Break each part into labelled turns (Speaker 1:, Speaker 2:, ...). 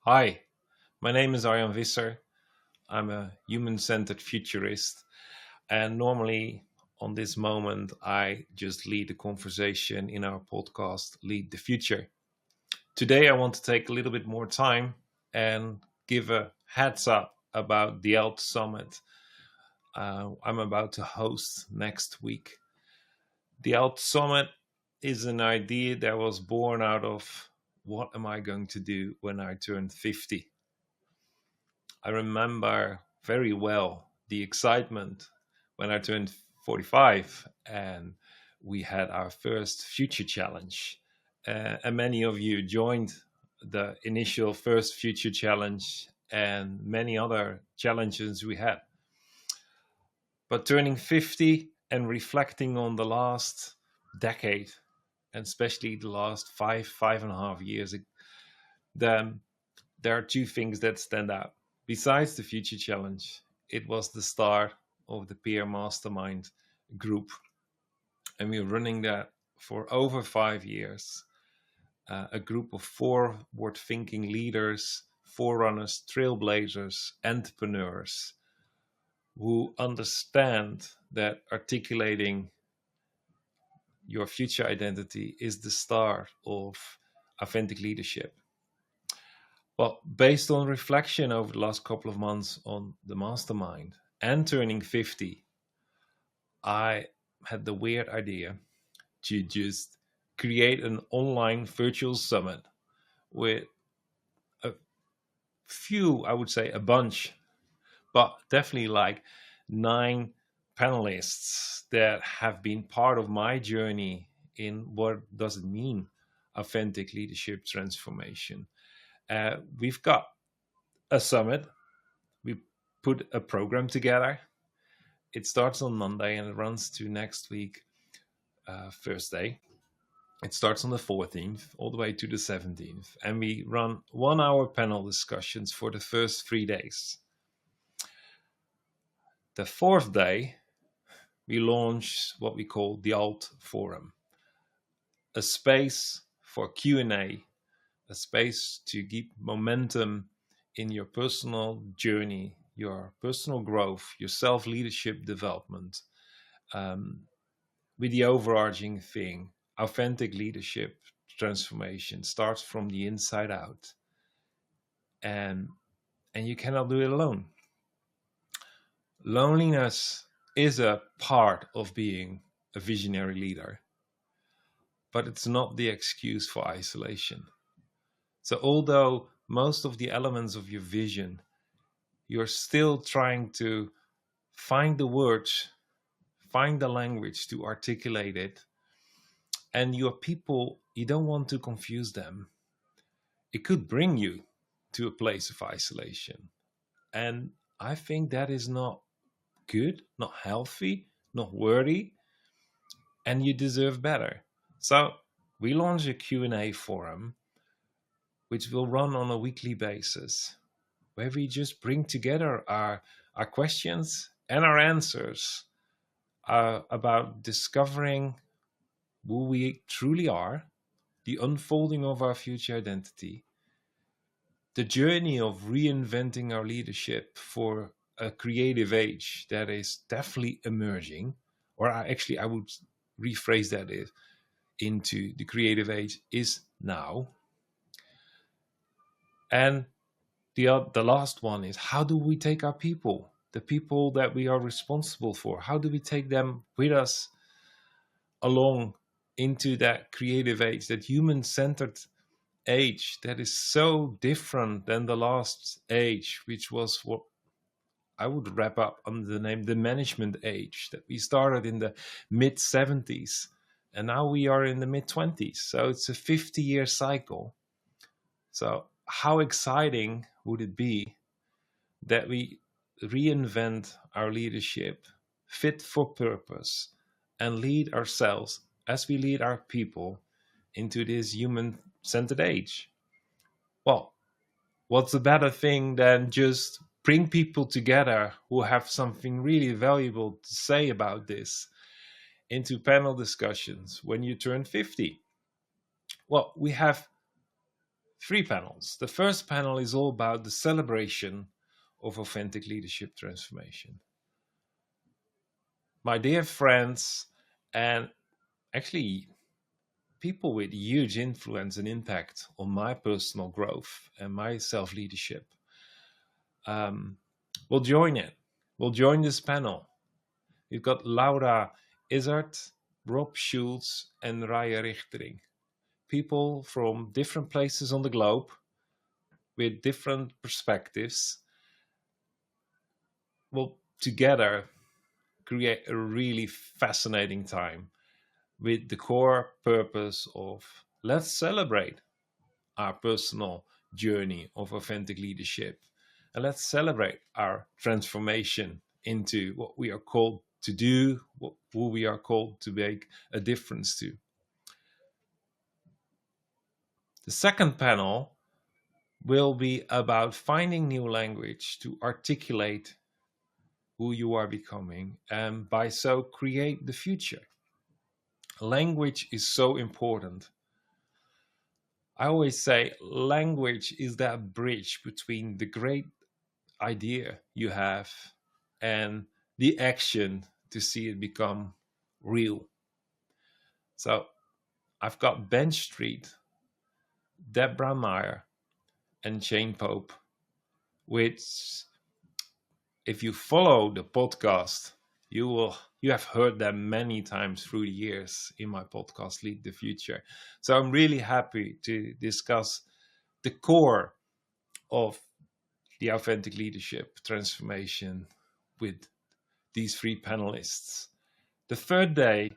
Speaker 1: Hi, my name is Arjan Visser. I'm a human centered futurist, and normally on this moment, I just lead the conversation in our podcast, Lead the Future. Today, I want to take a little bit more time and give a heads up about the ALT Summit I'm about to host next week. The ALT Summit is an idea that was born out of what am I going to do when I turn 50? I remember very well the excitement when I turned 45 and we had our first future challenge. And many of you joined the initial first future challenge and many other challenges we had. But turning 50 and reflecting on the last decade, and especially the last 5.5 years, then there are two things that stand out. Besides the future challenge, it was the start of the peer mastermind group. And we're running that for over 5 years. A group of forward thinking leaders, forerunners, trailblazers, entrepreneurs who understand that articulating your future identity is the start of authentic leadership. Well, based on reflection over the last couple of months on the mastermind and turning 50, I had the weird idea to just create an online virtual summit with a few, I would say a bunch, but definitely like 9 panelists that have been part of my journey in what does it mean authentic leadership transformation. We've got a summit. We put a program together. It starts on Monday and it runs to next week, Thursday. It starts on the 14th all the way to the 17th. And we run 1 hour panel discussions for the first 3 days. The fourth day, we launch what we call the Alt Forum, a space for Q&A, a space to keep momentum in your personal journey, your personal growth, your self-leadership development, with the overarching thing, authentic leadership transformation starts from the inside out. And you cannot do it alone. Loneliness is a part of being a visionary leader, but it's not the excuse for isolation. So although most of the elements of your vision, you're still trying to find the words, find the language to articulate it. And your people, you don't want to confuse them. It could bring you to a place of isolation. And I think that is not good, not healthy, not worthy, and you deserve better. So we launch a Q&A forum, which will run on a weekly basis, where we just bring together our questions and our answers about discovering who we truly are, the unfolding of our future identity, the journey of reinventing our leadership for a creative age that is definitely emerging, or I would rephrase that into the creative age is now. And the last one is, how do we take our people, the people that we are responsible for, how do we take them with us along into that creative age, that human-centered age that is so different than the last age, which was what I would wrap up under the name the management age, that we started in the mid 70s and now we are in the mid 20s. So it's a 50-year cycle. So how exciting would it be that we reinvent our leadership fit for purpose and lead ourselves as we lead our people into this human-centered age? Well, what's a better thing than just bring people together who have something really valuable to say about this into panel discussions when you turn 50? Well, we have Three panels. The first panel is all about the celebration of authentic leadership transformation. My dear friends, and actually people with huge influence and impact on my personal growth and my self-leadership, will join it. Will join this panel. We've got Laura Izzard, Rob Schultz, and Raya Richtering. People from different places on the globe with different perspectives will together create a really fascinating time with the core purpose of let's celebrate our personal journey of authentic leadership, and let's celebrate our transformation into what we are called to do, who we are called to make a difference to. The second panel will be about finding new language to articulate who you are becoming, and by so create the future. Language is so important. I always say language is that bridge between the great idea you have and the action to see it become real. So I've got Bench Street, Deborah Meyer, and Shane Pope, which, if you follow the podcast, you have heard them many times through the years in my podcast, Lead the Future. So I'm really happy to discuss the core of the authentic leadership transformation with these three panelists. The third day,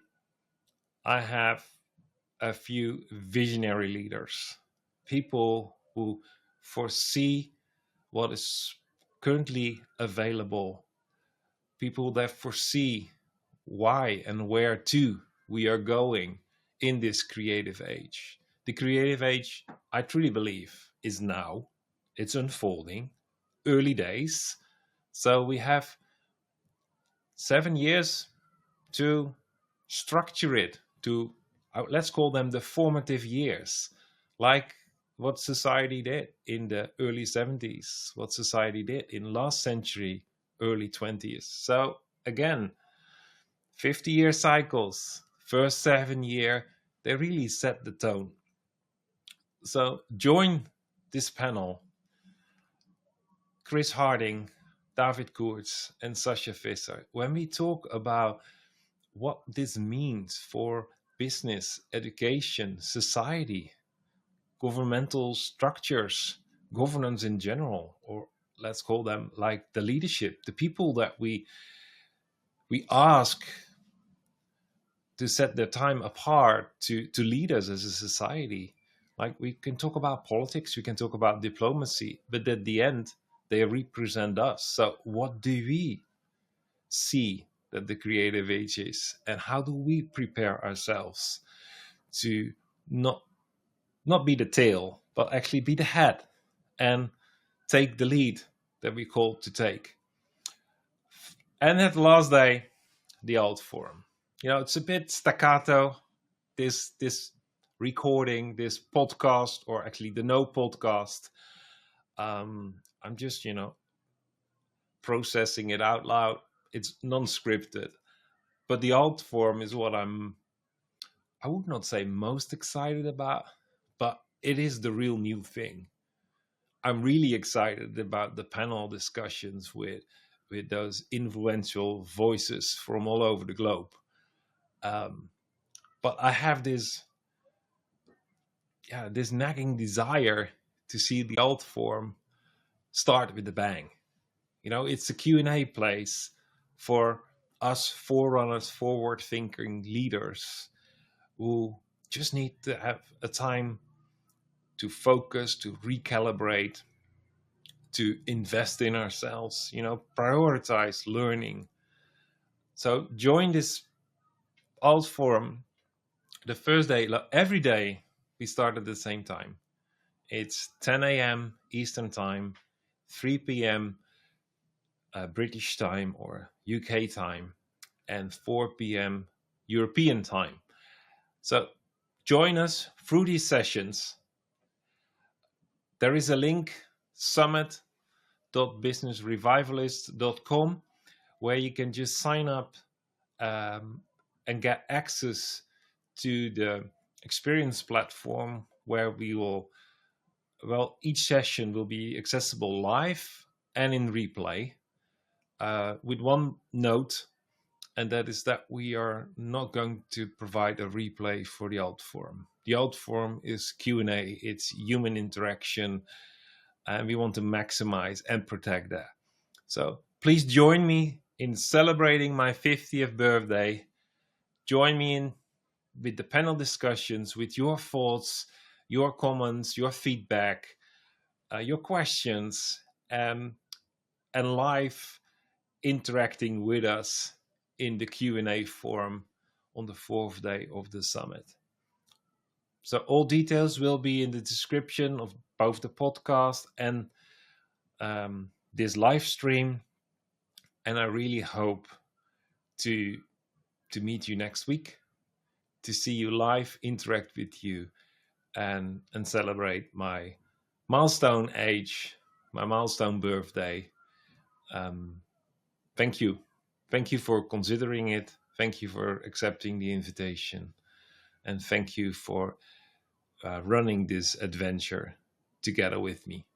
Speaker 1: I have a few visionary leaders, people who foresee what is currently available, people that foresee why and where to we are going in this creative age. The creative age, I truly believe, is now. It's unfolding, early days. So we have 7 years to structure it, to let's call them the formative years, like what society did in the early 70s, what society did in last century, early 20s. So again, 50-year cycles, first 7 year, they really set the tone. So join this panel, Chris Harding, David Koerts, and Sascha Visser, when we talk about what this means for business, education, society, governmental structures, governance in general, or let's call them like the leadership, the people that we ask to set their time apart to lead us as a society. Like, we can talk about politics, we can talk about diplomacy, but at the end, they represent us. So what do we see that the creative age is, and how do we prepare ourselves to not be the tail, but actually be the head and take the lead that we called to take? And at the last day, the alt forum. You know, it's a bit staccato, this recording, this podcast, or actually the no podcast. I'm just, processing it out loud. It's non-scripted. But the alt forum is what I would not say most excited about, but it is the real new thing. I'm really excited about the panel discussions with those influential voices from all over the globe. But I have this nagging desire to see the alt forum start with a bang. It's a Q&A place for us forerunners, forward-thinking leaders who just need to have a time to focus, to recalibrate, to invest in ourselves, prioritize learning. So join this alt forum. The first day, every day, we start at the same time. It's 10 a.m. Eastern time, 3 p.m. British time or UK time, and 4 p.m. European time. So join us through these sessions. There is a link, summit.businessrevivalist.com, where you can just sign up and get access to the experience platform where we will, well, each session will be accessible live and in replay, with one note, and that is that we are not going to provide a replay for the old forum. The old forum is Q&A, it's human interaction, and we want to maximize and protect that. So please join me in celebrating my 50th birthday. Join me in with the panel discussions, with your thoughts, your comments, your feedback, your questions, and live interacting with us in the Q&A forum on the 4th day of the summit. So all details will be in the description of both the podcast and this live stream. And I really hope to meet you next week, to see you live, interact with you, and celebrate my milestone age, my milestone birthday. Thank you. Thank you for considering it. Thank you for accepting the invitation. And thank you for running this adventure together with me.